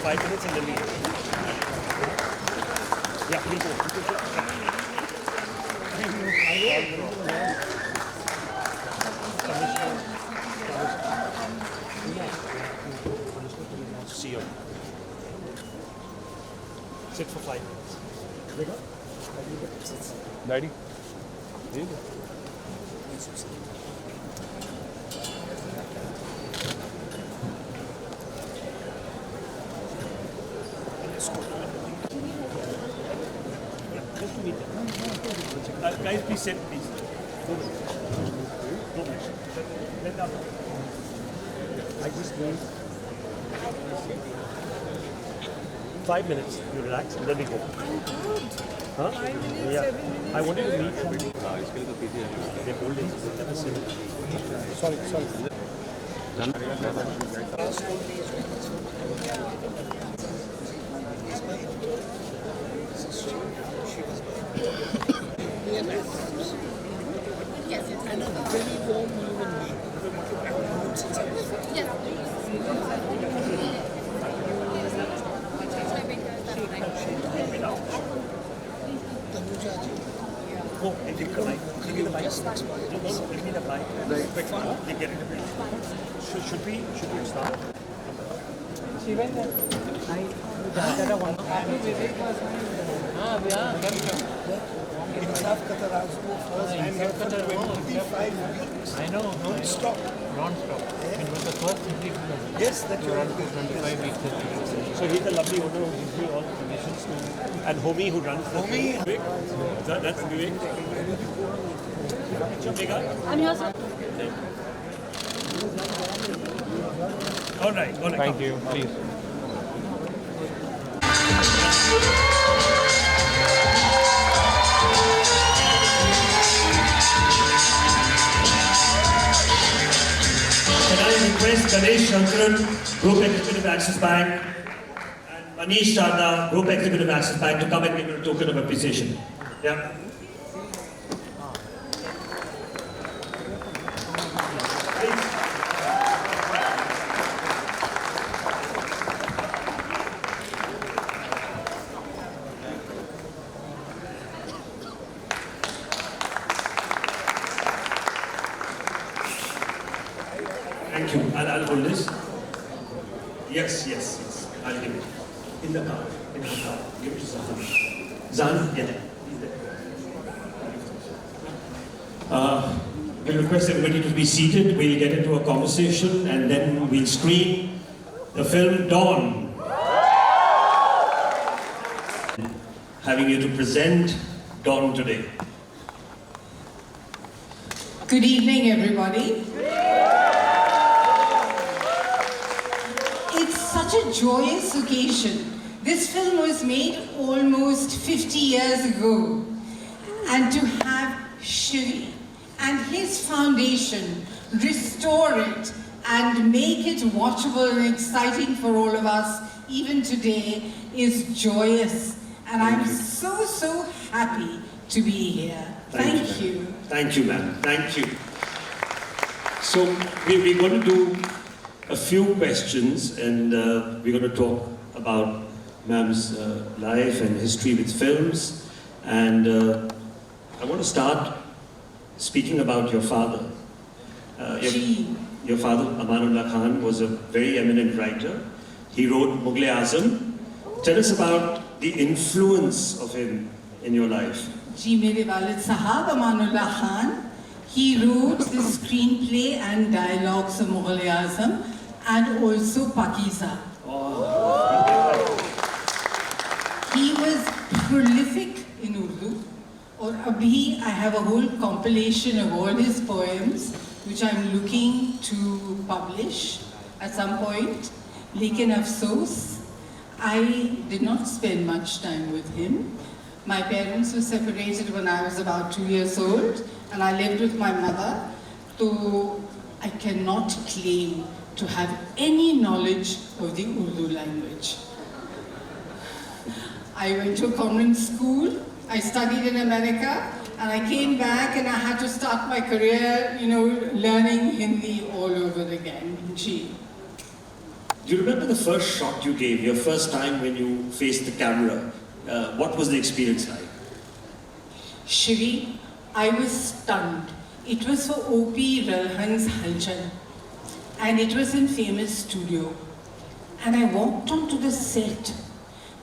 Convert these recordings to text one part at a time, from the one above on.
5 minutes and then we go. Yeah, we'll go. See you. Sit for 5 minutes. Daddy. Just to meet them. Guys, please sit, please. Don't mention. Let them. I just need 5 minutes. You relax and then we go. Huh? 5 minutes, Yeah. 7 minutes. I wanted to meet somebody. They're holding. Sorry. Yes, it's And a very warm human being. yes. Tanuja ji. Oh, and give me the mic. Give me the mic. No, give me the mic. Quick one. You get it. Should we start? Insaf Qatar has go first. I'm here for 25 weeks. I know, Non-stop. non-stop. I mean, when the first English film, Yes, that you you're run for 25 weeks. So he's the lovely owner who gives me all the permissions to, and Homi who runs the Homi. Vivek. That's Vivek. Chupega. I'm here, sir. All right. Thank you, please. Can I request Ganesh Shankaran, Group Executive Axis Bank, and Manish Chadha, Group Executive Axis Bank, to come and give a token of appreciation. Yeah. Thank you. I'll hold this. Yes. I'll give it. In the car. Give it to Zan. Zan, get it. He's there. We'll request everybody to be seated. We'll get into a conversation and then we'll screen the film Dawn. Having you to present Dawn today. Good evening, everybody. It's such a joyous occasion. This film was made almost 50 years ago. And to have Shivi and his foundation restore it and make it watchable and exciting for all of us, even today, is joyous. And I'm so happy to be here. Thank you. Thank you, ma'am. Thank you. So we're going to do a few questions, and we're going to talk about ma'am's life and history with films. And I want to start speaking about your father. Your father, Amanullah Khan, was a very eminent writer. He wrote Mughal Azam. Tell us about the influence of him in your life. Ji, mere walid sahab, Amanullah Khan, he wrote the screenplay and dialogues of Mughal Azam and also Pakiza. He was prolific in Urdu. Or abhi, I have a whole compilation of all his poems, which I'm looking to publish at some point. Lekin afsos, I did not spend much time with him. My parents were separated when I was about 2 years old, and I lived with my mother, so I cannot claim to have any knowledge of the Urdu language. I went to a convent school, I studied in America, and I came back and I had to start my career, learning Hindi all over again. Gee. Do you remember the first shot you gave, your first time when you faced the camera? What was the experience like? Shivi, I was stunned. It was for O.P. Ralhan's Halchal, and it was in famous studio. And I walked onto the set,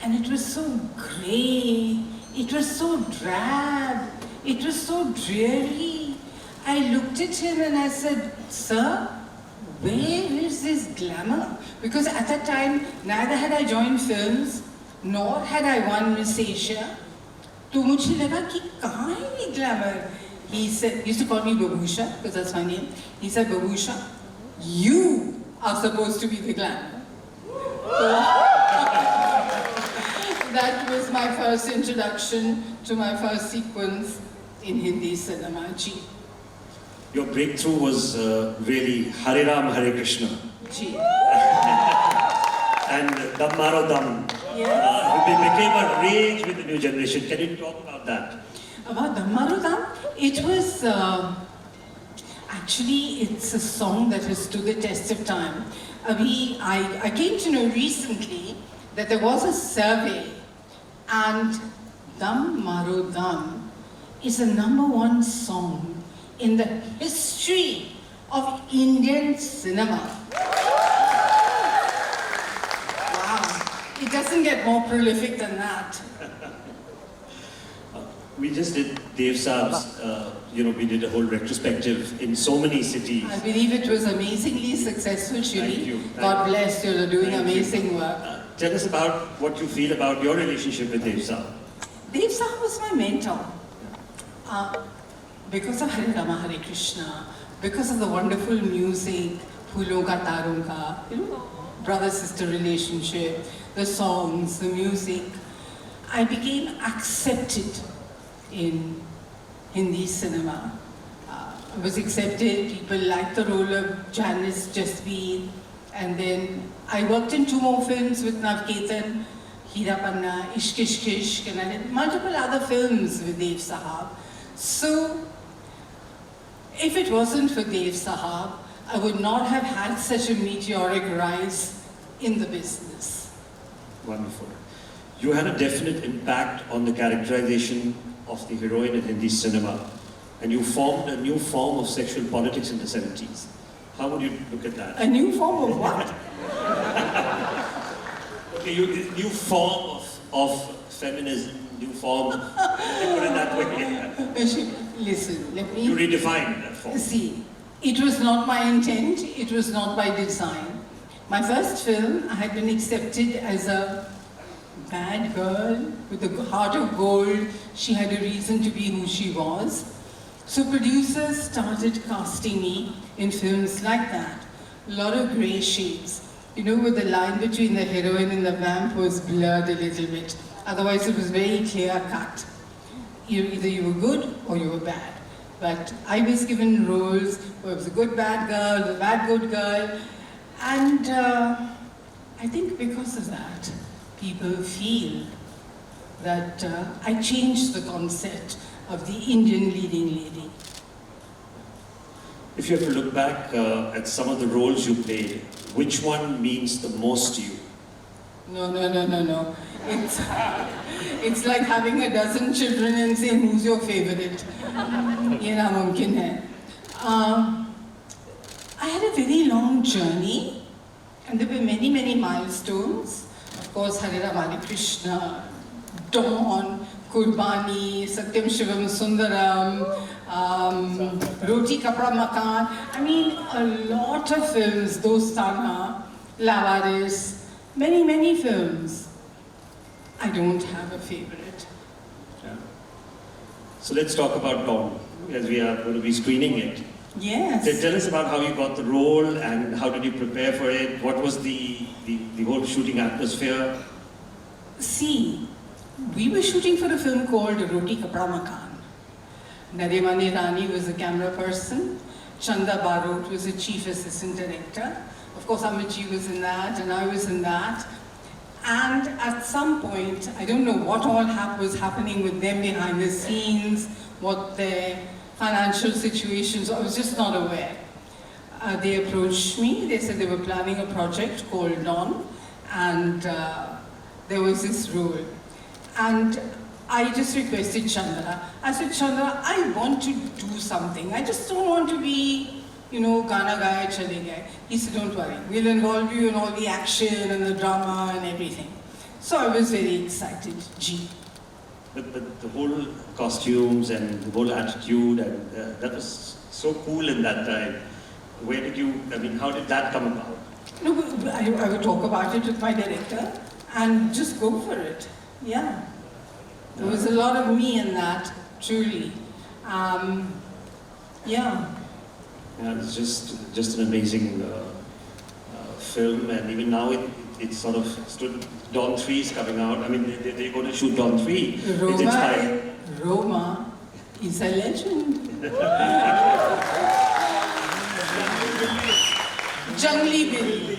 and it was so grey, it was so drab, it was so dreary. I looked at him and I said, "Sir, where is this glamour?" Because at that time, neither had I joined films, nor had I won Miss Asia. तो मुझे लगा कि कहाँ है ये glamour? He said, he used to call me Babusha, because that's my name. He said, "Babusha, you are supposed to be the glamour." So, that was my first introduction to my first sequence in Hindi cinema. Ji. Your breakthrough was really Hare Ram, Hare Krishna. Ji. And Dam Maro Dam. Yes. It became a rage with the new generation. Can you talk about that? About Dhammarudam, it was, actually it's a song that has stood the test of time. I came to know recently that there was a survey and Dam Maro Dam is the #1 song in the history of Indian cinema. Wow, it doesn't get more prolific than that. We just did Dev Saab's, we did a whole retrospective in so many cities. I believe it was amazingly successful, Shiri. Thank you. God bless you, you're doing Thank you. amazing work. Tell us about what you feel about your relationship with Dev Saab. Dev Saab was my mentor. Because of Hare Rama Hare Krishna, because of the wonderful music, Phoolon Ka Taron Ka, brother-sister relationship, the songs, the music, I became accepted in Hindi cinema. I was accepted, people liked the role of Janice Jasbir, and then I worked in 2 more films with Navketan, Heera Panna, Ishq Ishq Ishq, and I did multiple other films with Dev Sahab. So, if it wasn't for Dev Sahab, I would not have had such a meteoric rise in the business. Wonderful. You had a definite impact on the characterization of the heroine in Hindi cinema, and you formed a new form of sexual politics in the 70s. How would you look at that? A new form of what? Okay, new form of feminism, new form, let me put it that way. Listen, let me... You redefined that form. See, it was not my intent, it was not by design. My first film, I had been accepted as a bad girl with a heart of gold. She had a reason to be who she was. So producers started casting me in films like that. A lot of grey shades. You know, where the line between the heroine and the vamp was blurred a little bit. Otherwise, it was very clear cut. Either you were good or you were bad. But I was given roles where it was a good bad girl, the bad good girl. And I think because of that, people feel that I changed the concept of the Indian leading lady. If you have to look back at some of the roles you played, which one means the most to you? No. It's like having a dozen children and saying, who's your favorite? Ye na mumkin hai. I had a very long journey, and there were many, many milestones. Of course, Hare Rama Hare Krishna, Dawn, Kurbani, Satyam Shivam Sundaram, Roti Kapra Makan. I mean, a lot of films, Dostana, Lavaris, many, many films. I don't have a favorite. Yeah. So let's talk about Dawn, as we are going to be screening it. Yes. Tell us about how you got the role and how did you prepare for it? What was the whole shooting atmosphere? See, we were shooting for a film called Roti Kapra Makan. Naremani Rani was the camera person. Chanda Barot was the chief assistant director. Of course, Amitji was in that, and I was in that. And at some point, I don't know what all was happening with them behind the scenes, what their financial situations, I was just not aware. they approached me. They said they were planning a project called Non, and there was this role. And I just requested Chandra. I said, Chandra, I want to do something. I just don't want to be, Gana Gaya Chale Gaye. He said, don't worry, we'll involve you in all the action and the drama and everything. So I was very excited, G. But the whole costumes and the whole attitude, and that was so cool in that time. Where did you, how did that come about? No, I would talk about it with my director and just go for it. Yeah. There was a lot of me in that, truly. Yeah. Yeah, it's just an amazing film, and even now it's sort of stood. Dawn 3 is coming out. They're going to shoot Dawn 3. Roma is a legend. Jungly Billy.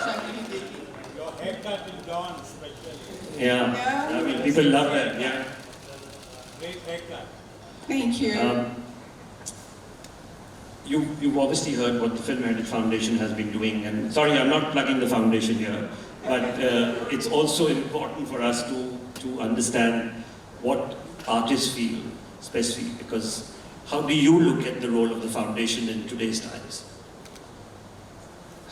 Jungly Billy. Your haircut in Dawn, especially. Yeah. People love that. Yeah. Great haircut. Thank you. You've obviously heard what the Film Heritage Foundation has been doing, and sorry, I'm not plugging the foundation here, but it's also important for us to understand what artists feel, especially because how do you look at the role of the foundation in today's times?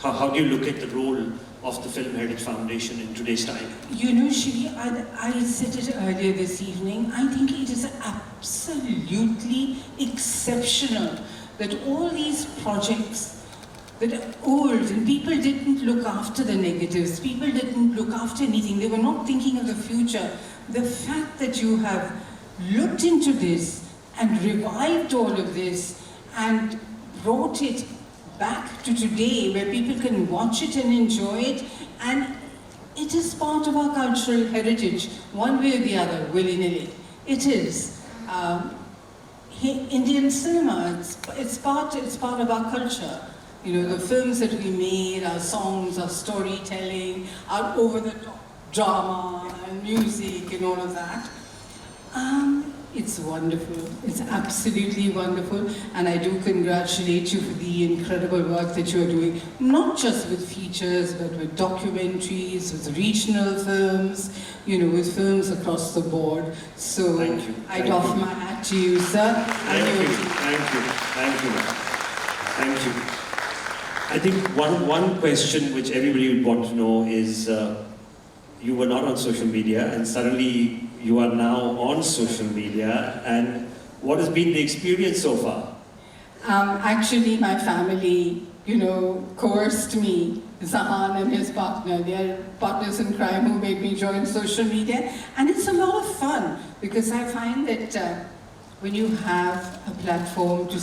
How do you look at the role of the Film Heritage Foundation in today's time? Shri, I said it earlier this evening, I think it is absolutely exceptional that all these projects that are old and people didn't look after the negatives, people didn't look after anything, they were not thinking of the future. The fact that you have looked into this and revived all of this and brought it back to today where people can watch it and enjoy it, and it is part of our cultural heritage, one way or the other, willy-nilly. It is. Indian cinema, it's part of our culture. The films that we made, our songs, our storytelling, our over-the-top drama and music and all of that. It's wonderful. It's absolutely wonderful. And I do congratulate you for the incredible work that you are doing, not just with features, but with documentaries, with regional films, with films across the board. So I doff my hat to you, sir. Thank you. I think one question which everybody would want to know is, you were not on social media and suddenly you are now on social media, and what has been the experience so far? Actually, my family, coerced me, Zahan and his partner. They are partners in crime who made me join social media. And it's a lot of fun because I find that when you have a platform to,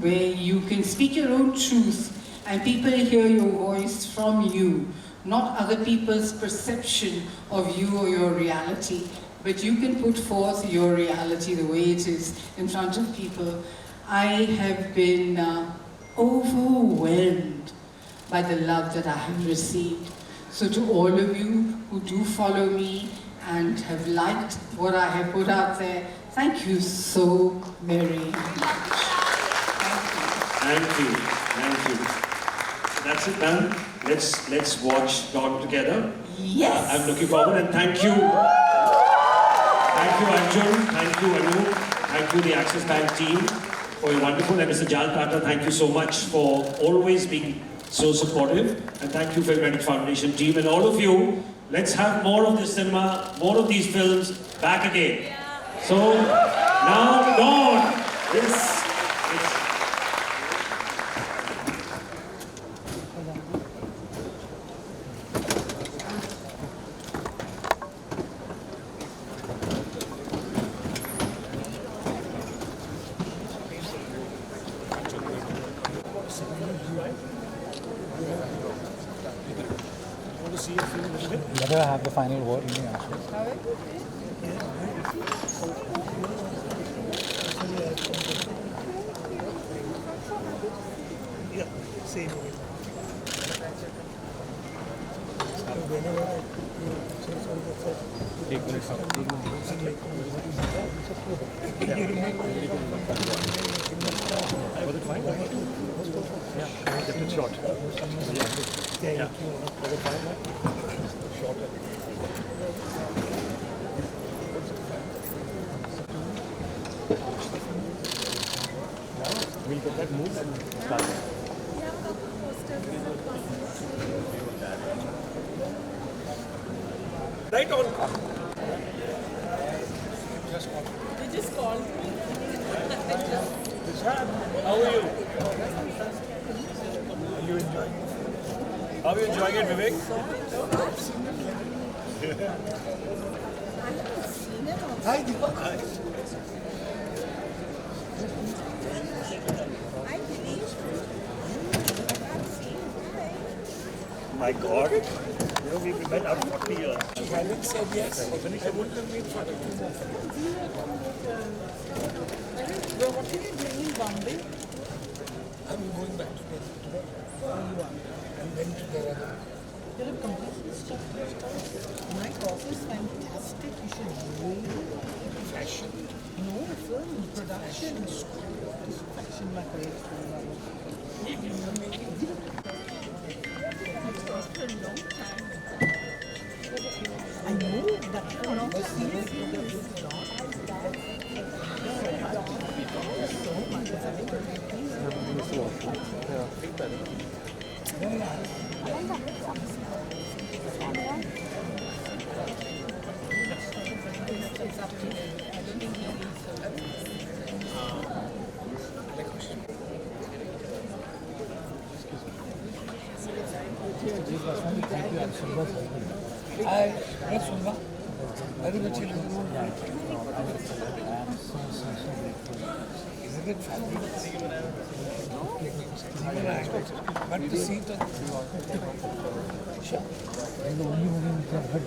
where you can speak your own truth and people hear your voice from you, not other people's perception of you or your reality, but you can put forth your reality the way it is in front of people. I have been overwhelmed by the love that I have received. So to all of you who do follow me and have liked what I have put out there, thank you so very much. Thank you. That's it, man. Let's watch Dawn together. Yes. I'm looking forward, and thank you. Thank you, Arjun. Thank you, Anu. Thank you, the Access Bank team, for your wonderful. And Mr. Jal Tata, thank you so much for always being so supportive. And thank you, Film Heritage Foundation team, and all of you. Let's have more of this cinema, more of these films back again. So now, Dawn. Let her have the final word. Yeah, same. Take Thank you. We'll get that moved and start. Right on. They just called me. How are you? Are you enjoying it? How are you enjoying it, Vivek? Hi, Deepak. Hi. My God. You know, we've met after 40 years. She hadn't said yes. I wouldn't have made 42 more. What are you doing in Bombay? I'm going back to today. And then to the other. You have completely stopped your stuff. My course is fantastic. You should really Fashion. know film production. Fashion my career. After a long time. I know that you're not Hi, yes, Sunba. Very much in Isn't it fabulous? Even I expected. But the seat Sure. The only one who have heard